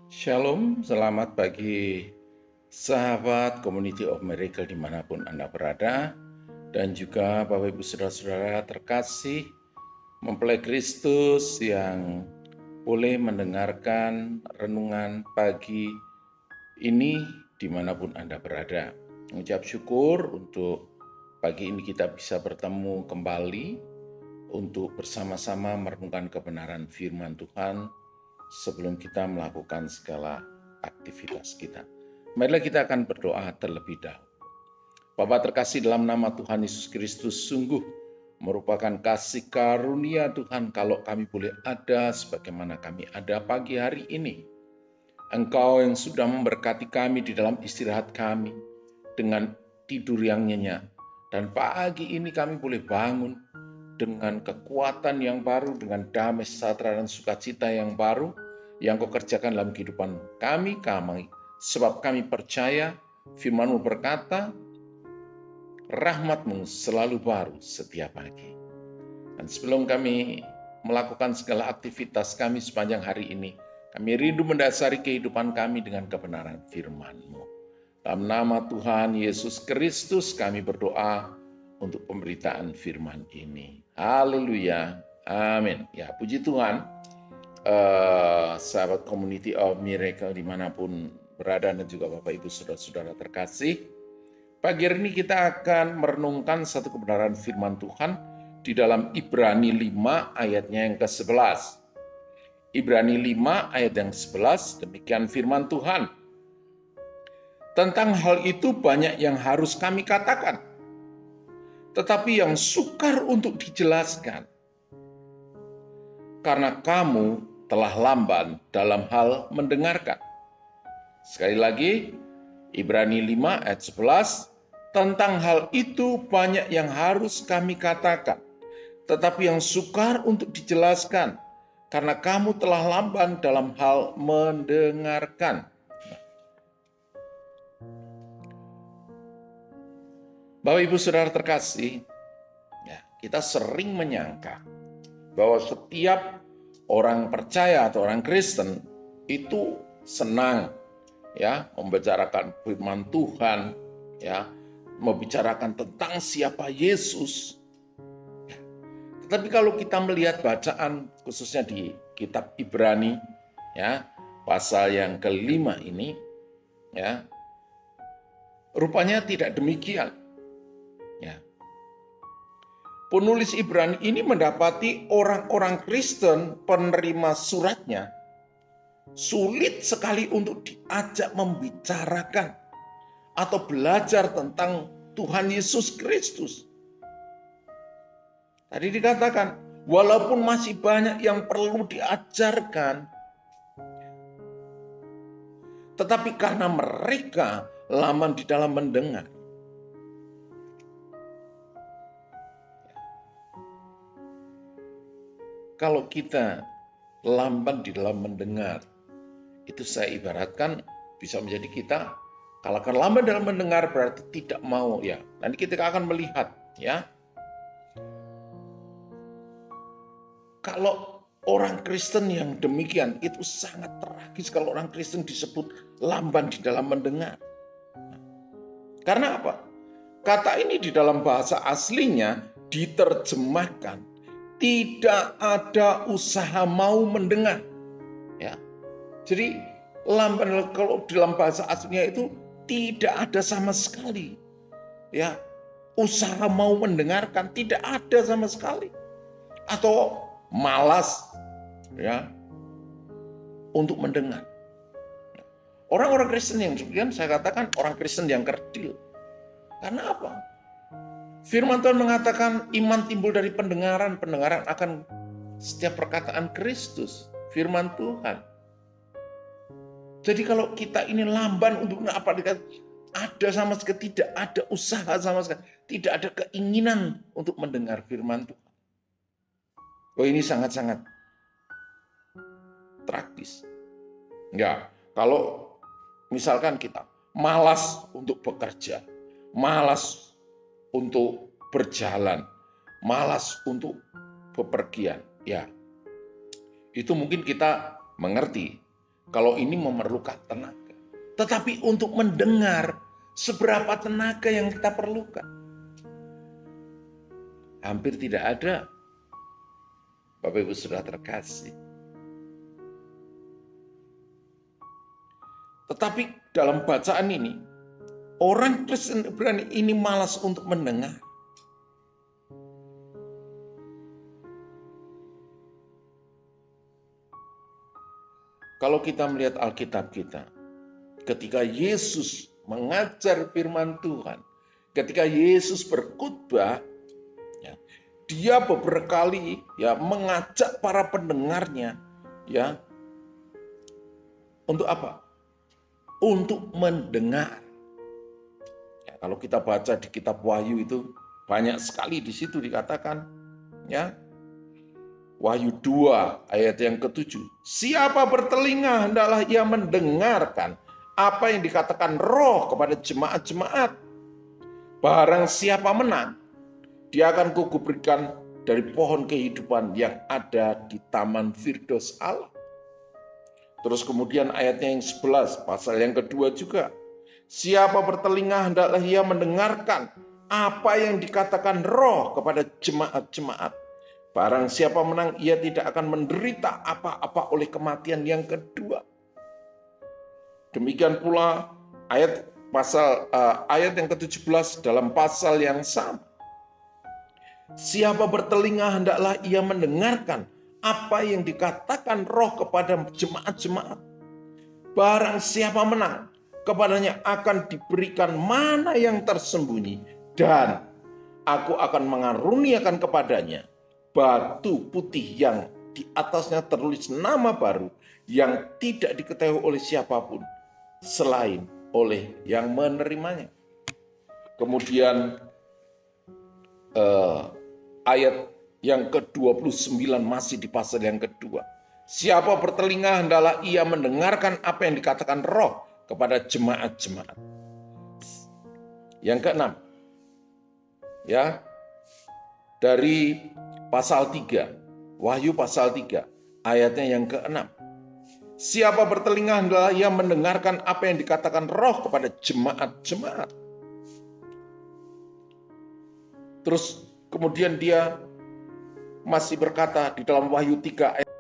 Shalom, selamat pagi sahabat Community of Miracle dimanapun Anda berada, dan juga Bapak Ibu Saudara-saudara terkasih mempelai Kristus yang boleh mendengarkan renungan pagi ini dimanapun Anda berada. Mengucap syukur untuk pagi ini kita bisa bertemu kembali untuk bersama-sama merenungkan kebenaran firman Tuhan sebelum kita melakukan segala aktivitas kita. Marilah kita akan berdoa terlebih dahulu. Bapa terkasih, dalam nama Tuhan Yesus Kristus, sungguh merupakan kasih karunia Tuhan kalau kami boleh ada sebagaimana kami ada pagi hari ini. Engkau yang sudah memberkati kami di dalam istirahat kami dengan tidur yang nyenyak. Dan pagi ini kami boleh bangun dengan kekuatan yang baru, dengan damai, sejahtera, dan sukacita yang baru yang Kau kerjakan dalam kehidupan kami. Sebab kami percaya firman-Mu berkata, rahmat-Mu selalu baru setiap pagi. Dan sebelum kami melakukan segala aktivitas kami sepanjang hari ini, kami rindu mendasari kehidupan kami dengan kebenaran firman-Mu. Dalam nama Tuhan Yesus Kristus kami berdoa untuk pemberitaan firman ini. Haleluya. Amin. Ya, puji Tuhan. Sahabat Community of Miracle dimanapun berada dan juga Bapak Ibu Saudara-saudara terkasih. Pagi hari ini kita akan merenungkan satu kebenaran firman Tuhan di dalam Ibrani 5 ayatnya yang ke-11. Ibrani 5 ayat yang ke-11, demikian firman Tuhan. Tentang hal itu banyak yang harus kami katakan, tetapi yang sukar untuk dijelaskan, karena kamu telah lamban dalam hal mendengarkan. Sekali lagi, Ibrani 5 ayat 11, tentang hal itu banyak yang harus kami katakan, tetapi yang sukar untuk dijelaskan, karena kamu telah lamban dalam hal mendengarkan. Bapak Ibu Saudara terkasih, ya, kita sering menyangka bahwa setiap orang percaya atau orang Kristen itu senang ya membicarakan firman Tuhan, ya, membicarakan tentang siapa Yesus. Tetapi kalau kita melihat bacaan khususnya di kitab Ibrani, ya, pasal yang ke-5 ini, ya, rupanya tidak demikian. Ya. Penulis Ibrani ini mendapati orang-orang Kristen penerima suratnya sulit sekali untuk diajak membicarakan atau belajar tentang Tuhan Yesus Kristus. Tadi dikatakan, walaupun masih banyak yang perlu diajarkan, tetapi karena mereka lamban di dalam mendengar. Kalau kita lamban di dalam mendengar, itu saya ibaratkan bisa menjadi kita, kalau lamban dalam mendengar berarti tidak mau, ya. Nanti kita akan melihat, ya. Kalau orang Kristen yang demikian, itu sangat tragis kalau orang Kristen disebut lamban di dalam mendengar. Karena apa? Kata ini di dalam bahasa aslinya diterjemahkan tidak ada usaha mau mendengar. Ya. Jadi lamban kalau dalam bahasa aslinya itu tidak ada sama sekali. Ya. Usaha mau mendengarkan tidak ada sama sekali. Atau malas ya untuk mendengar. Orang-orang Kristen yang demikian saya katakan orang Kristen yang kerdil. Karena apa? Firman Tuhan mengatakan iman timbul dari pendengaran, pendengaran akan setiap perkataan Kristus, firman Tuhan. Jadi kalau kita ini lamban untuk apa dikatakan, ada sama sekali, tidak ada usaha sama sekali, tidak ada keinginan untuk mendengar firman Tuhan. Oh, ini sangat-sangat tragis. Ya, kalau misalkan kita malas untuk bekerja, malas untuk berjalan, malas untuk bepergian, ya, itu mungkin kita mengerti. Kalau ini memerlukan tenaga. Tetapi untuk mendengar, seberapa tenaga yang kita perlukan? Hampir tidak ada, Bapak Ibu Saudara terkasih. Tetapi dalam bacaan ini, orang Kristen Ibrani ini malas untuk mendengar. Kalau kita melihat Alkitab kita, ketika Yesus mengajar firman Tuhan, ketika Yesus berkhotbah, ya, dia beberapa kali ya mengajak para pendengarnya ya untuk apa? Untuk mendengar. Ya, kalau kita baca di kitab Wahyu itu banyak sekali di situ dikatakan ya. Wahyu 2 ayat yang ke-7. Siapa bertelinga hendaklah ia mendengarkan apa yang dikatakan Roh kepada jemaat-jemaat. Barang siapa menang, dia akan kukuberikan dari pohon kehidupan yang ada di taman Firdaus Allah. Terus kemudian ayatnya yang 11, pasal yang kedua juga. Siapa bertelinga hendaklah ia mendengarkan apa yang dikatakan Roh kepada jemaat-jemaat. Barang siapa menang, ia tidak akan menderita apa-apa oleh kematian yang kedua. Demikian pula ayat yang ke-17 dalam pasal yang sama. Siapa bertelinga hendaklah ia mendengarkan apa yang dikatakan Roh kepada jemaat-jemaat. Barang siapa menang, kepadanya akan diberikan mana yang tersembunyi, dan aku akan mengaruniakan kepadanya batu putih yang di atasnya tertulis nama baru yang tidak diketahui oleh siapapun selain oleh yang menerimanya. Kemudian ayat yang ke-29 masih di pasal yang kedua. Siapa bertelinga hendaklah ia mendengarkan apa yang dikatakan Roh kepada jemaat-jemaat. Yang ke-6. Ya. Dari pasal 3. Wahyu pasal 3 ayatnya yang ke-6. Siapa bertelinga hendaklah ia mendengarkan apa yang dikatakan Roh kepada jemaat-jemaat. Terus kemudian dia masih berkata di dalam Wahyu 3 ayat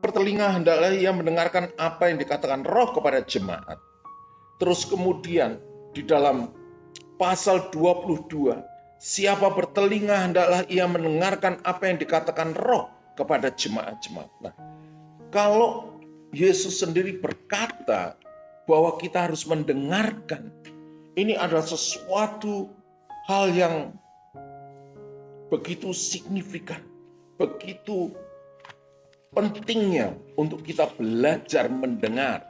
bertelinga hendaklah ia mendengarkan apa yang dikatakan Roh kepada jemaat. Terus kemudian di dalam pasal 22, siapa bertelinga hendaklah ia mendengarkan apa yang dikatakan Roh kepada jemaat-jemaat. Nah, kalau Yesus sendiri berkata bahwa kita harus mendengarkan, ini adalah sesuatu hal yang begitu signifikan, begitu pentingnya untuk kita belajar mendengar.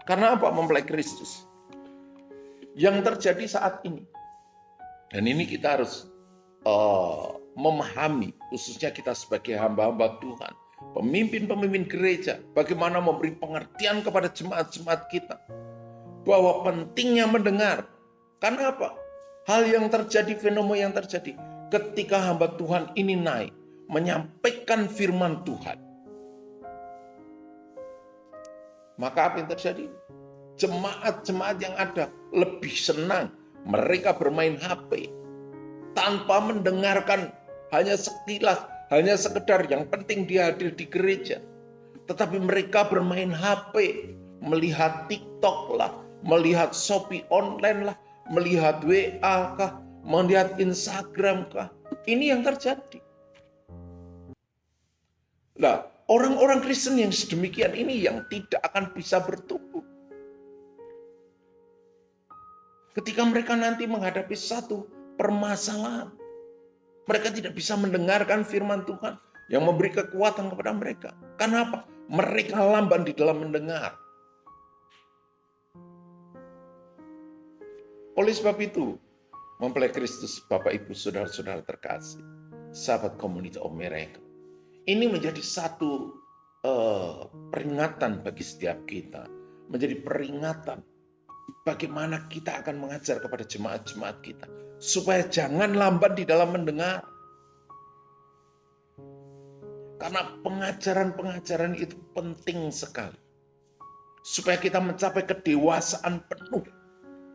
Karena apa? Mempelai Kristus yang terjadi saat ini. Dan ini kita harus memahami, khususnya kita sebagai hamba-hamba Tuhan, pemimpin-pemimpin gereja, bagaimana memberi pengertian kepada jemaat-jemaat kita bahwa pentingnya mendengar. Karena apa? Hal yang terjadi, fenomena yang terjadi ketika hamba Tuhan ini naik menyampaikan firman Tuhan, maka apa yang terjadi? Jemaat-jemaat yang ada lebih senang. Mereka bermain HP tanpa mendengarkan, hanya sekilas, hanya sekedar yang penting dia hadir di gereja. Tetapi mereka bermain HP, melihat TikTok lah, melihat Shopee online lah, melihat WA kah, melihat Instagram kah. Ini yang terjadi. Nah, orang-orang Kristen yang sedemikian ini yang tidak akan bisa bertumbuh. Ketika mereka nanti menghadapi satu permasalahan, mereka tidak bisa mendengarkan firman Tuhan yang memberi kekuatan kepada mereka. Karena apa? Mereka lamban di dalam mendengar. Oleh sebab itu, mempelai Kristus, Bapak Ibu Saudara-saudara terkasih, sahabat Community of Miracle, ini menjadi satu peringatan bagi setiap kita, menjadi peringatan bagaimana kita akan mengajar kepada jemaat-jemaat kita supaya jangan lamban di dalam mendengar. Karena pengajaran-pengajaran itu penting sekali. Supaya kita mencapai kedewasaan penuh,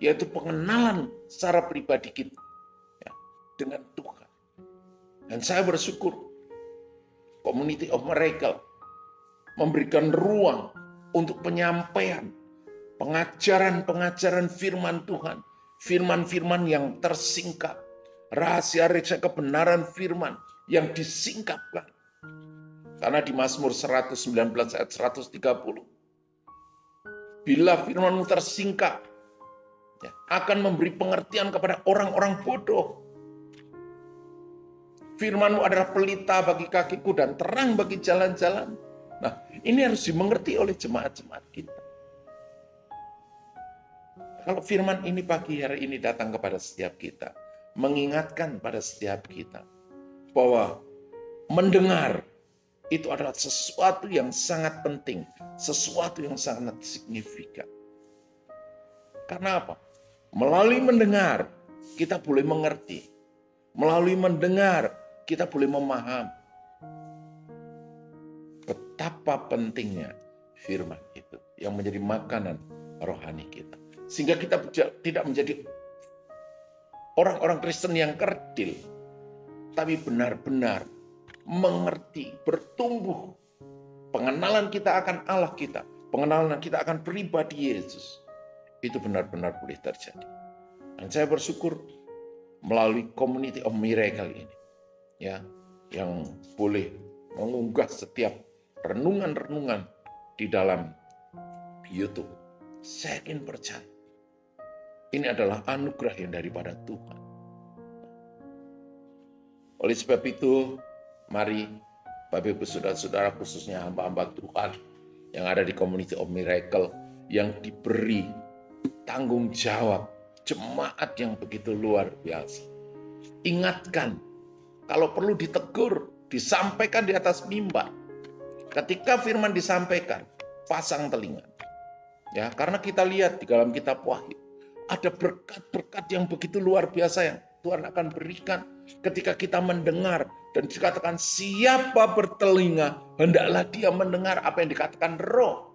yaitu pengenalan secara pribadi kita ya, dengan Tuhan. Dan saya bersyukur Community of Miracle memberikan ruang untuk penyampaian pengajaran-pengajaran firman Tuhan, firman-firman yang tersingkap, rahasia-rahasia kebenaran firman yang disingkapkan. Karena di Mazmur 119 ayat 130, bila firman-Mu tersingkap, ya, akan memberi pengertian kepada orang-orang bodoh. Firman-Mu adalah pelita bagi kakiku dan terang bagi jalan-jalan. Nah, ini harus dimengerti oleh jemaat-jemaat kita. Kalau firman ini pagi hari ini datang kepada setiap kita, mengingatkan pada setiap kita bahwa mendengar itu adalah sesuatu yang sangat penting, sesuatu yang sangat signifikan. Karena apa? Melalui mendengar, kita boleh mengerti. Melalui mendengar, kita boleh memahami betapa pentingnya firman itu yang menjadi makanan rohani kita. Sehingga kita tidak menjadi orang-orang Kristen yang kerdil, tapi benar-benar mengerti, bertumbuh. Pengenalan kita akan Allah kita, pengenalan kita akan pribadi Yesus, itu benar-benar boleh terjadi. Dan saya bersyukur melalui Community of Miracle ini, ya, yang boleh mengunggah setiap renungan-renungan di dalam YouTube. Saya yakin percaya ini adalah anugerah yang daripada Tuhan. Oleh sebab itu, mari Bapak Ibu Saudara-saudara, khususnya hamba-hamba Tuhan yang ada di Community of Miracle, yang diberi tanggung jawab jemaat yang begitu luar biasa. Ingatkan, kalau perlu ditegur, disampaikan di atas mimbar. Ketika firman disampaikan, pasang telinga. Ya, karena kita lihat di dalam kitab Wahyu, ada berkat-berkat yang begitu luar biasa yang Tuhan akan berikan ketika kita mendengar. Dan dikatakan siapa bertelinga, hendaklah dia mendengar apa yang dikatakan Roh.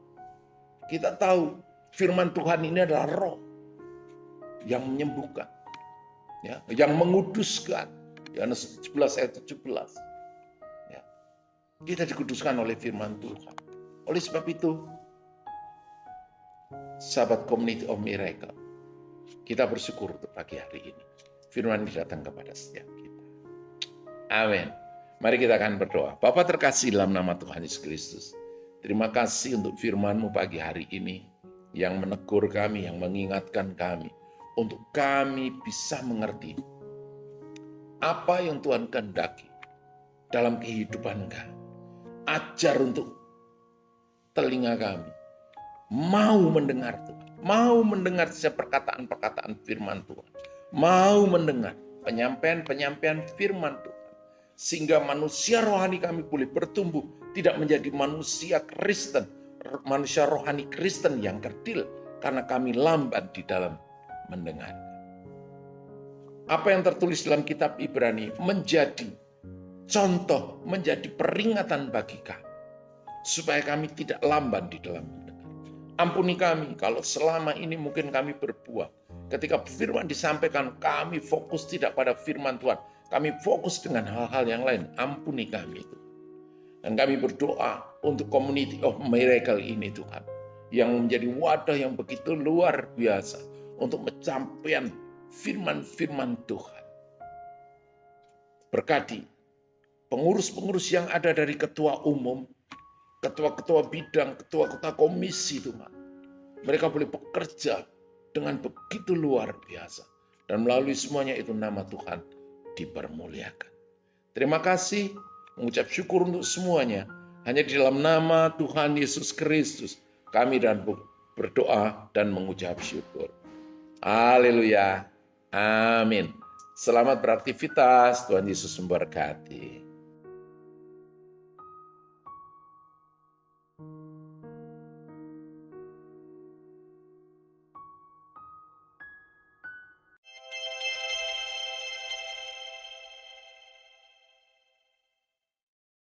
Kita tahu firman Tuhan ini adalah Roh yang menyembuhkan, ya, yang menguduskan. Yohanes 17 ayat 17. Ya. Kita dikuduskan oleh firman Tuhan. Oleh sebab itu, sahabat Community of Miracle, kita bersyukur untuk pagi hari ini. Firman ini datang kepada setiap kita. Amin. Mari kita akan berdoa. Bapa terkasih dalam nama Tuhan Yesus Kristus, terima kasih untuk firman-Mu pagi hari ini yang menegur kami, yang mengingatkan kami, untuk kami bisa mengerti apa yang Tuhan kehendaki dalam kehidupan kami. Ajar untuk telinga kami mau mendengar Tuhan, mau mendengar setiap perkataan-perkataan firman Tuhan, mau mendengar penyampaian-penyampaian firman Tuhan, sehingga manusia rohani kami boleh bertumbuh, tidak menjadi manusia Kristen, manusia rohani Kristen yang kerdil, karena kami lambat di dalam mendengar. Apa yang tertulis dalam kitab Ibrani menjadi contoh, menjadi peringatan bagi kami, supaya kami tidak lamban di dalam mendengar. Ampuni kami kalau selama ini mungkin kami berbuat. Ketika firman disampaikan, kami fokus tidak pada firman Tuhan. Kami fokus dengan hal-hal yang lain. Ampuni kami itu. Dan kami berdoa untuk Community of Miracle ini Tuhan, yang menjadi wadah yang begitu luar biasa untuk menyampaikan firman-firman Tuhan. Berkati pengurus-pengurus yang ada dari ketua umum, ketua-ketua bidang, ketua-ketua komisi Tuhan. Mereka boleh bekerja dengan begitu luar biasa. Dan melalui semuanya itu nama Tuhan dipermuliakan. Terima kasih, mengucap syukur untuk semuanya. Hanya di dalam nama Tuhan Yesus Kristus kami dan berdoa dan mengucap syukur. Haleluya. Amin. Selamat beraktivitas. Tuhan Yesus memberkati.